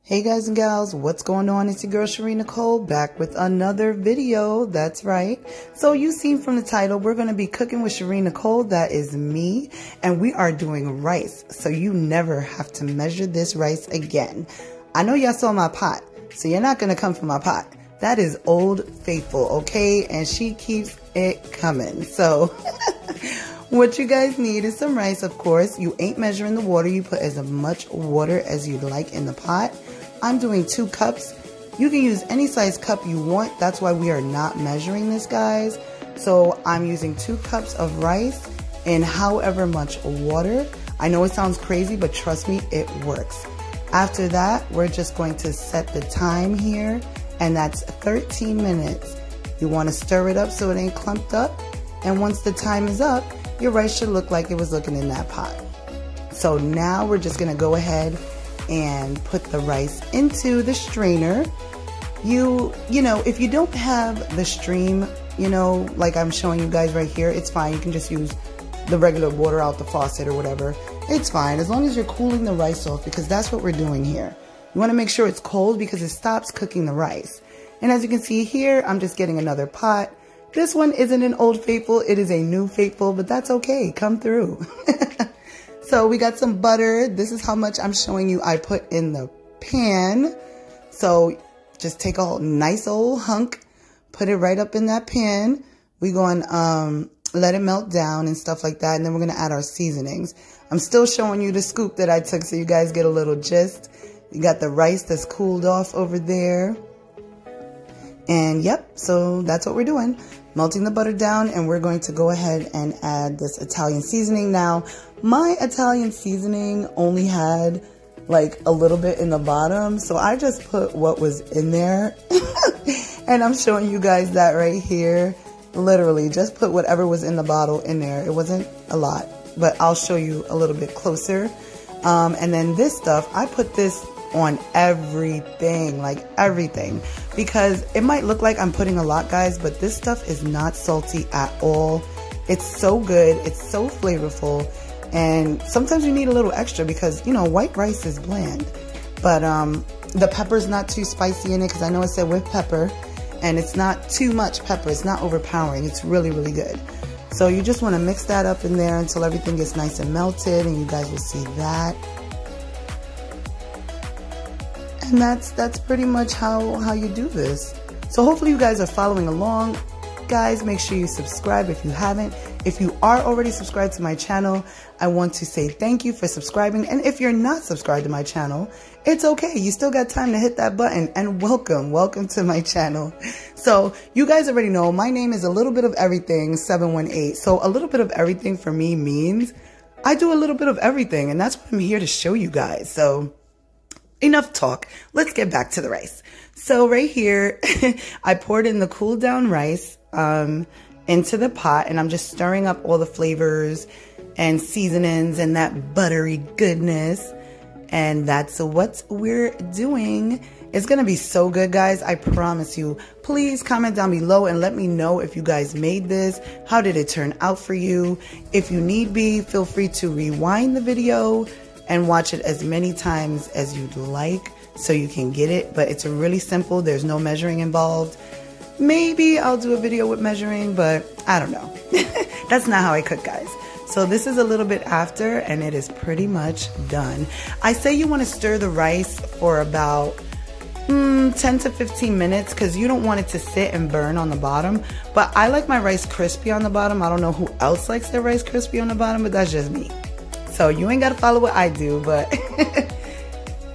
Hey guys and gals, what's going on? It's your girl Shareen Nicole back with another video. That's right. So you seen from the title, we're going to be cooking with Shareen Nicole. That is me. And we are doing rice. So you never have to measure this rice again. I know y'all saw my pot, so you're not going to come for my pot. That is Old Faithful, okay? And she keeps it coming. So what you guys need is some rice, of course. You ain't measuring the water. You put as much water as you'd like in the pot. I'm doing 2 cups. You can use any size cup you want. That's why we are not measuring this, guys. So I'm using 2 cups of rice and however much water. I know it sounds crazy, but trust me, it works. After that, we're just going to set the time here, and that's 13 minutes. You want to stir it up so it ain't clumped up. And once the time is up, your rice should look like it was looking in that pot. So now we're just going to go ahead and put the rice into the strainer. You know, if you don't have the stream, you know, like I'm showing you guys right here, it's fine. You can just use the regular water out the faucet or whatever. It's fine as long as you're cooling the rice off, because that's what we're doing here. You want to make sure it's cold because it stops cooking the rice. And as you can see here, I'm just getting another pot. This one isn't an Old Faithful, it is a New Faithful, but that's okay. Come through. So we got some butter. This is how much I'm showing you I put in the pan. So just take a nice old hunk, put it right up in that pan. We're going to let it melt down and stuff like that. And then we're going to add our seasonings. I'm still showing you the scoop that I took so you guys get a little gist. You got the rice that's cooled off over there. And yep, so that's what we're doing. Melting the butter down, and we're going to go ahead and add this Italian seasoning. Now, my Italian seasoning only had like a little bit in the bottom, so I just put what was in there. And I'm showing you guys that right here. Literally, just put whatever was in the bottle in there. It wasn't a lot, but I'll show you a little bit closer. And then this stuff, I put this on everything, like everything, because it might look like I'm putting a lot, guys, but this stuff is not salty at all. It's so good, it's so flavorful, and sometimes you need a little extra because, you know, white rice is bland. But the pepper's not too spicy in it, because I know it said with pepper, and it's not too much pepper. It's not overpowering. It's really, really good. So you just want to mix that up in there until everything gets nice and melted, and you guys will see that. And that's pretty much how you do this. So hopefully you guys are following along. Guys, make sure you subscribe if you haven't. If you are already subscribed to my channel, I want to say thank you for subscribing. And if you're not subscribed to my channel, it's okay. You still got time to hit that button, and welcome to my channel. So you guys already know my name is a little bit of everything 718. So a little bit of everything for me means I do a little bit of everything, and that's what I'm here to show you guys. So enough talk. Let's get back to the rice. So right here, I poured in the cooled down rice into the pot, and I'm just stirring up all the flavors and seasonings and that buttery goodness. And that's what we're doing. It's going to be so good, guys. I promise you. Please comment down below and let me know if you guys made this. How did it turn out for you? If you need be, feel free to rewind the video and watch it as many times as you'd like so you can get it. But it's really simple. There's no measuring involved. Maybe I'll do a video with measuring, but I don't know. That's not how I cook, guys. So this is a little bit after, and it is pretty much done. I say you want to stir the rice for about 10 to 15 minutes because you don't want it to sit and burn on the bottom. But I like my rice crispy on the bottom. I don't know who else likes their rice crispy on the bottom, but that's just me. So you ain't got to follow what I do, but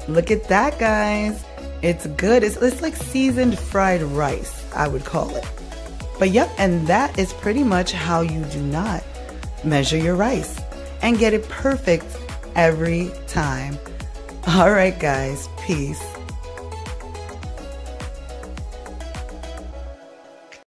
look at that, guys. It's good. It's like seasoned fried rice, I would call it. But yep, and that is pretty much how you do not measure your rice and get it perfect every time. All right, guys. Peace.